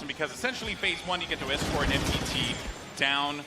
awesome because essentially phase 1, you get to escort an MTT down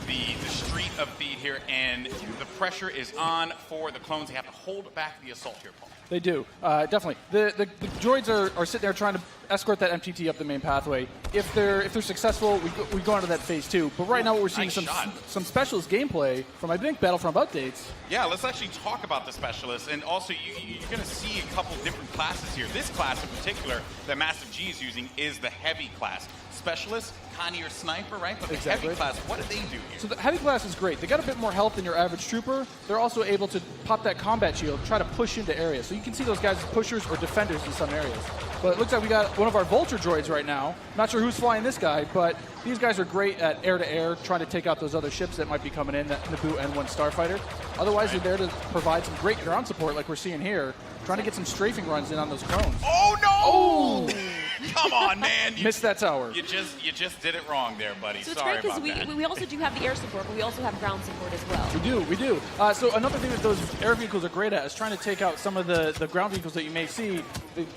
the street of feed here, and the pressure is on for the clones. They have to hold back the assault here, Paul. They do, definitely. The droids are sitting there trying to escort that MTT up the main pathway. If they're successful, we go on to that phase 2. But right now, what we're seeing is some specialist gameplay from, I think, Battlefront updates. Yeah, let's actually talk about the specialists, and also you're going to see a couple different classes here. This class in particular that Massive G is using is the heavy class. Specialist, kind of your sniper, right? But the heavy class, what do they do here? So the heavy class is great. They got a bit more health than your average trooper. They're also able to pop that combat shield, try to push into areas. So you can see those guys as pushers or defenders in some areas. But it looks like we got one of our Vulture droids right now. Not sure who's flying this guy, but these guys are great at air-to-air, trying to take out those other ships that might be coming in, that Naboo N1 Starfighter. Otherwise, they're there to provide some great ground support like we're seeing here, trying to get some strafing runs in on those clones. Oh, no! Oh! Come on, man. Missed that tower. You just did it wrong there, buddy. So it's Sorry great because about that. we also do have the air support, but we also have ground support as well. We do. So another thing that those air vehicles are great at is trying to take out some of the ground vehicles that you may see.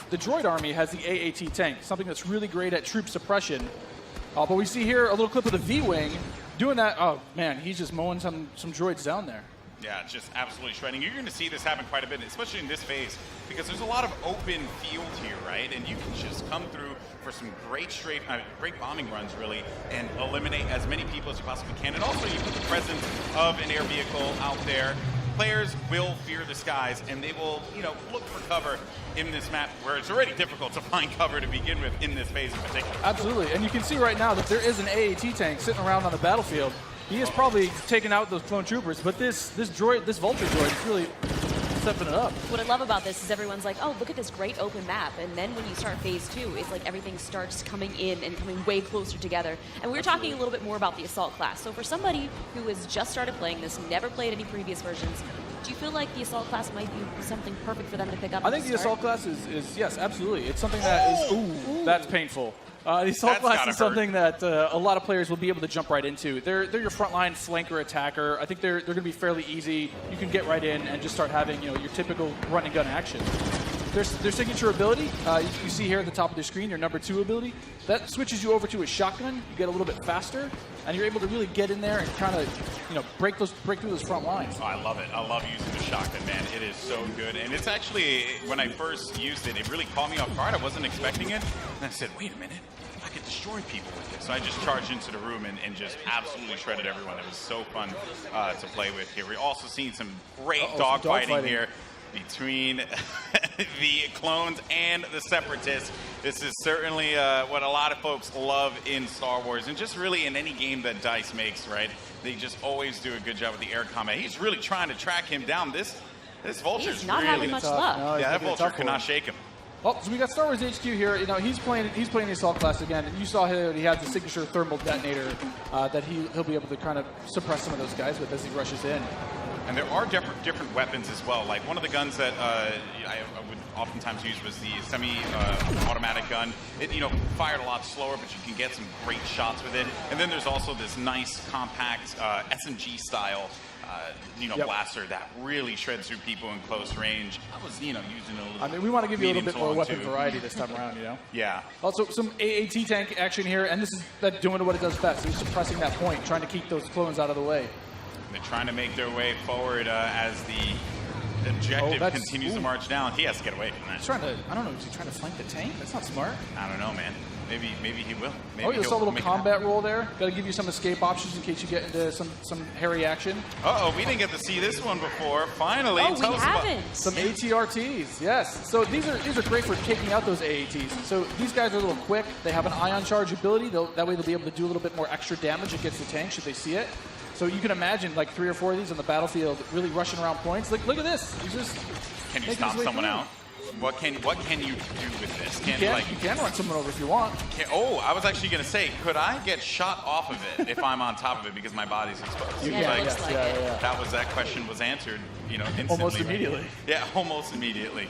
The droid army has the AAT tank, something that's really great at troop suppression. But we see here a little clip of the V-Wing doing that. Oh, man, he's just mowing some droids down there. Yeah, just absolutely shredding. You're going to see this happen quite a bit, especially in this phase, because there's a lot of open field here, right? And you can just come through for some great great bombing runs, really, and eliminate as many people as you possibly can. And also, you put the presence of an air vehicle out there. Players will fear the skies, and they will, look for cover in this map where it's already difficult to find cover to begin with in this phase in particular. Absolutely, and you can see right now that there is an AAT tank sitting around on the battlefield. He is probably taking out those clone troopers, but this Vulture droid is really stepping it up. What I love about this is everyone's like, oh, look at this great open map. And then when you start phase 2, it's like everything starts coming in and coming way closer together. And we were talking a little bit more about the Assault class. So for somebody who has just started playing this, never played any previous versions, do you feel like the Assault class might be something perfect for them to pick up? I think the Assault class is yes, absolutely. It's something that is, ooh, that's painful. The Assault class is something that a lot of players will be able to jump right into. They're your frontline flanker attacker. I think they're going to be fairly easy. You can get right in and just start having your typical run and gun action. Their signature ability, you see here at the top of the screen, your number 2 ability, that switches you over to a shotgun. You get a little bit faster, and you're able to really get in there and kind of break through those front lines. Oh, I love it. I love using the shotgun, man. It is so good. And it's actually, when I first used it, it really caught me off guard. I wasn't expecting it. And I said, wait a minute. I could destroy people with this. So I just charged into the room and just absolutely shredded everyone. It was so fun to play with here. We're also seeing some great dogfighting here between the clones and the separatists. This is certainly what a lot of folks love in Star Wars, and just really in any game that DICE makes, right? They just always do a good job with the air combat. He's really trying to track him down. This Vulture's not really having much luck. No, yeah, that Vulture cannot shake him. Oh, so we got Star Wars HQ here. He's playing the Assault class again. And you saw here he has the signature thermal detonator that he'll be able to kind of suppress some of those guys with as he rushes in. And there are different weapons as well. Like one of the guns that I would oftentimes use was the semi-automatic gun. It fired a lot slower, but you can get some great shots with it. And then there's also this nice compact SMG style blaster that really shreds through people in close range. I was using a little. We want to give you a little bit more weapon variety this time around. Yeah. Also, some AAT tank action here, and this is doing what it does best. He's suppressing that point, trying to keep those clones out of the way. They're trying to make their way forward as the objective continues to march down. He has to get away from that. He's trying to, I don't know, is he trying to flank the tank? That's not smart. I don't know, man. Maybe he will. Maybe you saw a little combat roll there. Got to give you some escape options in case you get into some hairy action. Uh-oh, we didn't get to see this one before. Finally, we haven't. Some ATRTs, yes. So these are great for taking out those AATs. So these guys are a little quick. They have an ion charge ability. That way they'll be able to do a little bit more extra damage against the tank should they see it. So you can imagine like 3 or 4 of these on the battlefield really rushing around points. Look at this. He's just Can you stop someone out? What can you do with this? You can run someone over if you want. I was actually going to say, could I get shot off of it if I'm on top of it because my body's exposed? That question was answered, instantly. Almost immediately. Yeah, almost immediately.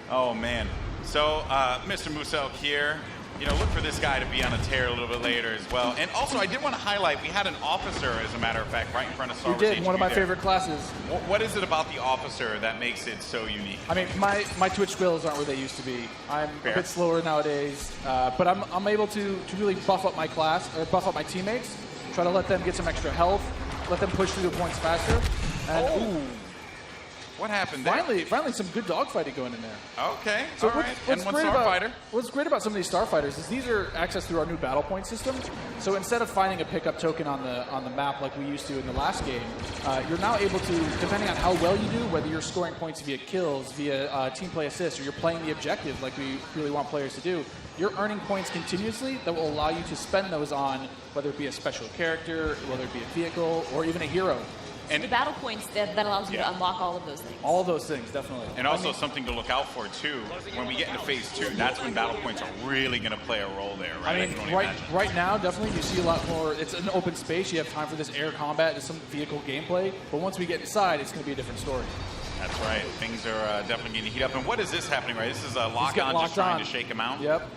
Oh man. So Mr. Muselk here you know, look for this guy to be on a tear a little bit later as well. And also, I did want to highlight, we had an officer, as a matter of fact, right in front of Star Wars. We did, HQ one of my there. favorite classes. What is it about the officer that makes it so unique? I mean, my Twitch skills aren't where they used to be. I'm Fair. a bit slower nowadays, but I'm able to really buff up my class, or buff up my teammates, try to let them get some extra health, let them push through the points faster. And, ooh. What happened there? Finally some good dogfighting going in there. Okay, So all right. And one Starfighter. What's great about some of these Starfighters is these are accessed through our new battle point system. So instead of finding a pickup token on the map like we used to in the last game, you're now able to, depending on how well you do, whether you're scoring points via kills, via team play assists, or you're playing the objective like we really want players to do, you're earning points continuously that will allow you to spend those on whether it be a special character, whether it be a vehicle, or even a hero. And the battle points that allows you to unlock all of those things. All of those things, definitely. And also something to look out for, too. When we get into phase 2, that's when battle points are really going to play a role there, right? I mean, right now, definitely, you see a lot more. It's an open space. You have time for this air combat, some vehicle gameplay. But once we get inside, it's going to be a different story. That's right. Things are definitely going to heat up. And what is this happening, right? This is a lock-on just trying to shake him out? Yep.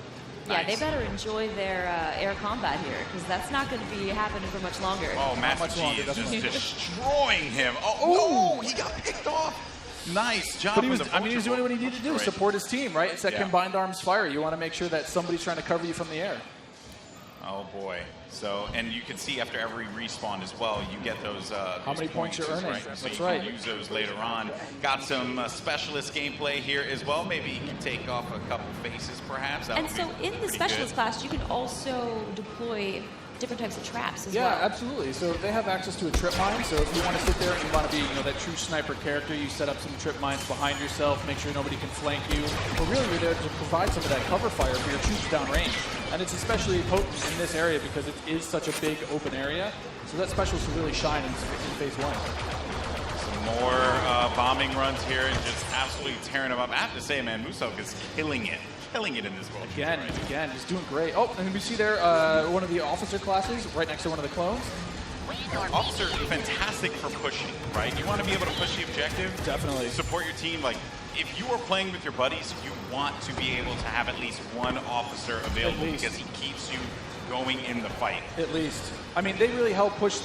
Yeah, Nice. they better enjoy their air combat here, because that's not going to be happening for much longer. Oh, Master much G longer, is just definitely. destroying him. Oh, no, he got picked off. Nice job. But he with was, the I mean, he was doing what he needed to do, Great. support his team, right? It's that Yeah. combined arms fire. You want to make sure that somebody's trying to cover you from the air. Oh, boy. So, and you can see after every respawn as well, you get those How many points you're earning. right? So That's you right. can use those later on. Got some specialist gameplay here as well. Maybe you can take off a couple faces, perhaps. That And would so be in the pretty specialist good. class, you can also deploy different types of traps as Yeah, well. absolutely. So they have access to a trip mine. So if you want to sit there and you want to be, that true sniper character, you set up some trip mines behind yourself, make sure nobody can flank you. But really, you're there to provide some of that cover fire for your troops downrange. And it's especially potent in this area because it is such a big open area. So that specialist will really shine in phase 1. Some more bombing runs here and just absolutely tearing them up. I have to say, man, Musok is killing it in this world. Again, he's doing great. Oh, and we see there one of the officer classes right next to one of the clones. Officer, fantastic for pushing, right? You want to be able to push the objective. Definitely. Support your team. Like, if you are playing with your buddies, you want to be able to have at least one officer available because he keeps you going in the fight. At least. I mean, they really help push,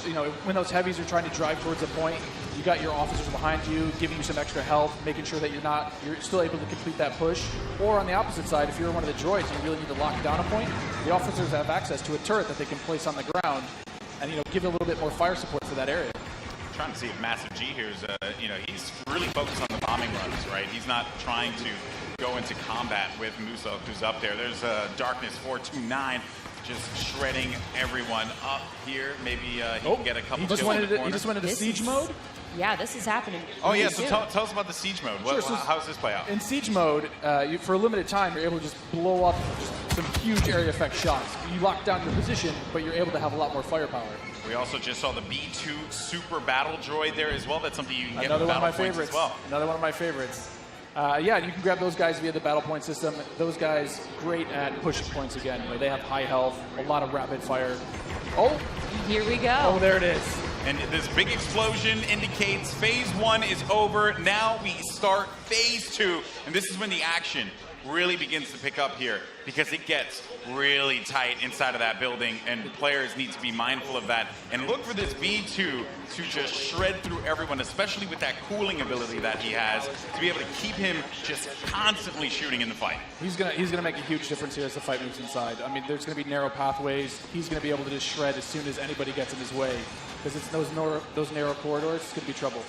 when those heavies are trying to drive towards a point, you got your officers behind you, giving you some extra health, making sure that you're still able to complete that push. Or on the opposite side, if you're one of the droids and you really need to lock down a point, the officers have access to a turret that they can place on the ground and, give a little bit more fire support for that area. I'm trying to see if Massive G here is, he's really focused on the bombing runs, right? He's not trying to go into combat with Musok, who's up there. There's Darkness 429. Just shredding everyone up here. Maybe he can get a couple kills in the corner. He just went into This siege is- mode. Yeah, this is happening. Oh, yeah, really so soon. tell us about the siege mode. Sure, so How does this play out? In siege mode, for a limited time, you're able to just blow up just some huge area effect shots. You lock down your position, but you're able to have a lot more firepower. We also just saw the B2 Super Battle Droid there as well. That's something you can get Another with one of my Battle Points favorites. as well. Another one of my favorites. Yeah, you can grab those guys via the battle point system. Those guys, great at pushing points again. They have high health, a lot of rapid fire. Oh, Here we go. oh, there it is. And this big explosion indicates phase 1 is over. Now we start phase 2. And this is when the action really begins to pick up here because it gets really tight inside of that building and players need to be mindful of that and look for this B2 to just shred through everyone, especially with that cooling ability that he has, to be able to keep him just constantly shooting in the fight. He's gonna make a huge difference here as the fight moves inside. I mean, there's gonna be narrow pathways. He's gonna be able to just shred as soon as anybody gets in his way because it's those narrow corridors. It's gonna be trouble.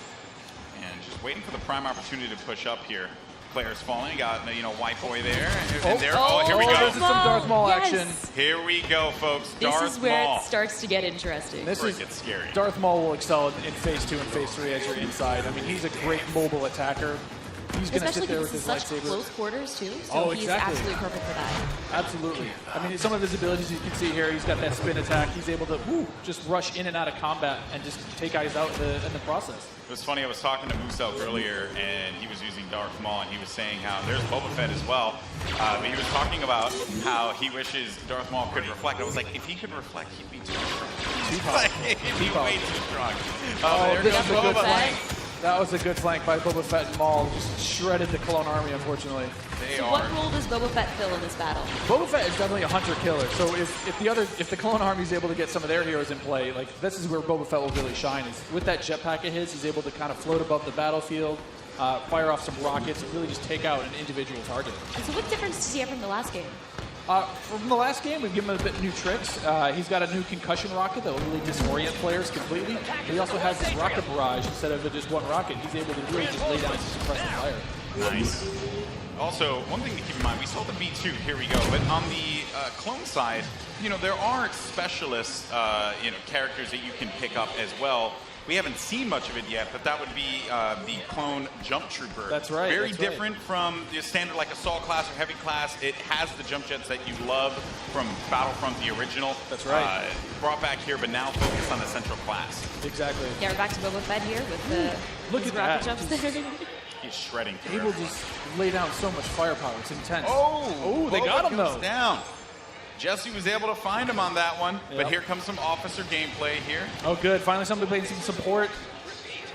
And just waiting for the prime opportunity to push up here. Players falling. Got, White Boy there. And there. Oh, here we This go. is some Darth Maul Yes. action. Here we go, folks. This Darth is where Maul. it starts to get interesting. This Where is it gets scary. Darth Maul will excel in phase 2 and phase 3 as you're inside. I mean, he's a great mobile attacker. He's going to Especially sit there because with it's his such lightsaber. close quarters, too. So Oh, he's exactly. absolutely perfect for that. Absolutely. I mean, some of his abilities you can see here, he's got that spin attack. He's able to just rush in and out of combat and just take guys out in the process. It was funny, I was talking to Musok earlier, and he was using Darth Maul, and he was saying how there's Boba Fett as well. But he was talking about how he wishes Darth Maul could reflect. I was like, if he could reflect, he'd be too strong. Like, he'd be way too strong. Oh, There this goes is a good Boba. flank. That was a good flank by Boba Fett and Maul. Just shredded the Clone Army, unfortunately. So what role does Boba Fett fill in this battle? Boba Fett is definitely a hunter-killer. So if the Clone Army is able to get some of their heroes in play, like this is where Boba Fett will really shine. Is with that jetpack of his, he's able to kind of float above the battlefield, fire off some rockets, and really just take out an individual target. And so what difference does he have from the last game? From the last game, we've given him a bit new tricks. He's got a new concussion rocket that will really disorient players completely. But he also has this rocket barrage instead of just one rocket. He's able to really just lay down some suppressive fire. Nice. Also, one thing to keep in mind, we saw the B2, here we go, but on the clone side, you know, there are specialist, characters that you can pick up as well. We haven't seen much of it yet, but that would be the clone jump trooper. That's right. Very different from the standard like assault class or heavy class. It has the jump jets that you love from Battlefront, the original. That's right. Brought back here, but now focused on the central class. Exactly. Yeah, we're back to Boba Fett here with the Look his at rocket that. jumps there. He's shredding. He will just lay down so much firepower. It's intense. Oh, they got him goes though. Down. Jesse was able to find him on that one, Yep. but here comes some officer gameplay here. Oh, good. Finally, somebody playing some support.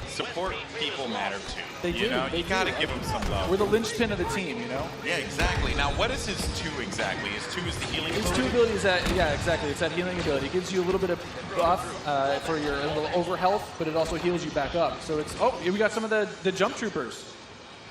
Support people matter too. They do. You gotta give them some love. We're the linchpin of the team, you know? Yeah, exactly. Now, what is his 2 exactly? His 2 is the healing His ability? 2 abilities, yeah, exactly. It's that healing ability. It gives you a little bit of buff for your little over health, but it also heals you back up. So it's, we got some of the jump troopers.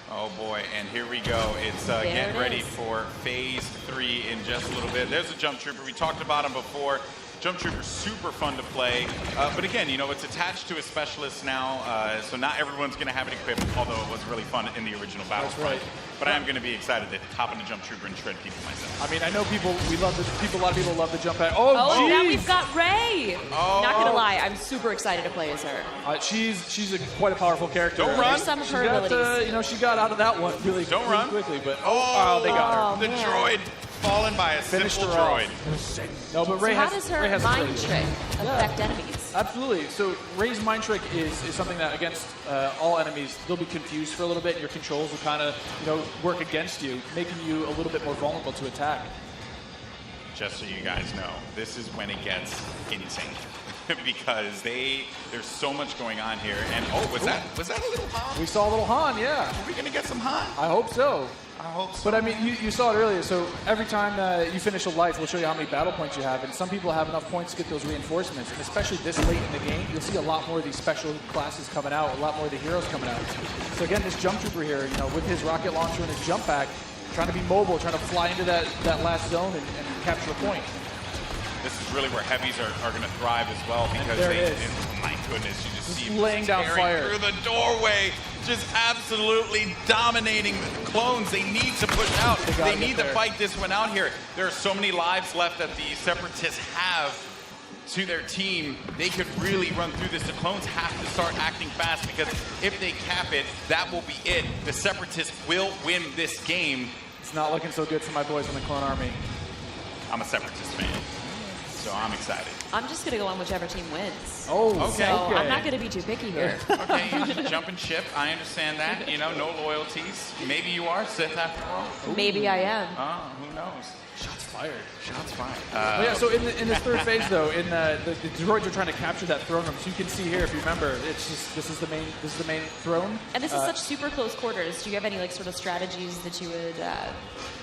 Oh boy, and here we go. It's getting ready for phase 3 in just a little bit. There's a jump trooper. We talked about him before. Jump Trooper's super fun to play, but again, you know, it's attached to a specialist now, so not everyone's going to have it equipped, although it was really fun in the original Battlefront. That's right. But I am going to be excited to hop in the Jump Trooper and shred people myself. I mean, I know a lot of people love the jump pad. Oh, now geez. we've got Ray. Oh. Not gonna lie, I'm super excited to play as her. She's quite a powerful character. Don't run. There's some of her abilities. She got out of that one really quickly, but they got her. The droid fallen by a Finished simple her off. droid. No, but Ray So how has, does Ray her has mind abilities. trick affect enemies? Absolutely. So Ray's mind trick is something that against all enemies, they'll be confused for a little bit, and your controls will kind of work against you, making you a little bit more vulnerable to attack. Just so you guys know, this is when it gets insane. Because there's so much going on here. And was that a little Han? We saw a little Han, yeah. Are we gonna get some Han? I hope so. I hope so. But I mean, you saw it earlier. So every time you finish a life, we'll show you how many battle points you have. And some people have enough points to get those reinforcements. And especially this late in the game, you'll see a lot more of these special classes coming out, a lot more of the heroes coming out. So again, this jump trooper here, with his rocket launcher and his jump pack, trying to be mobile, trying to fly into that last zone and capture a point. This is really where heavies are going to thrive as well, because my goodness, you just see laying down fire through the doorway, just absolutely dominating the clones. They need to push out. They need to fight this one out here. There are so many lives left that the Separatists have to their team. They could really run through this. The clones have to start acting fast, because if they cap it, that will be it. The Separatists will win this game. It's not looking so good for my boys in the Clone Army. I'm a Separatist fan, so I'm excited. I'm just gonna go on whichever team wins. Oh, okay. So I'm not gonna be too picky here. Okay, jump and ship. I understand that. No loyalties. Maybe you are Sith after all. Maybe I am. Who knows? Shots fired. Shots fired. Yeah, so in this third phase, though, in the droids are trying to capture that throne room. So you can see here, if you remember, it's just this is the main throne. And this is such super close quarters. Do you have any sort of strategies that you would?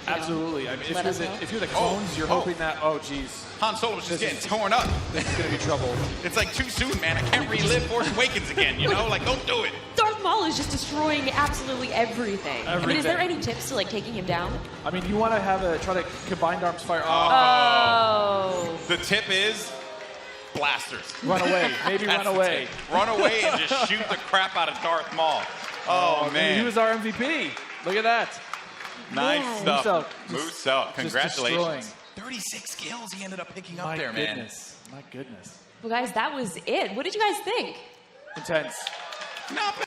Absolutely. I mean, if you're the clones, you're hoping that. Oh, geez. Han Solo was just getting torn up. This is gonna be trouble. It's like too soon, man. I can't relive Force Awakens again. Like, don't do it. Darth Maul is just destroying absolutely everything. I mean, is there any tips to taking him down? I mean, you want to try to combined arms fire. Oh. The tip is blasters. Run away. Maybe run away. Run away and just shoot the crap out of Darth Maul. Oh man. He was our MVP. Look at that. Nice stuff. Moose out. Just Congratulations. 36 kills he ended up picking up there, man. My goodness. Well, guys, that was it. What did you guys think? Intense. Not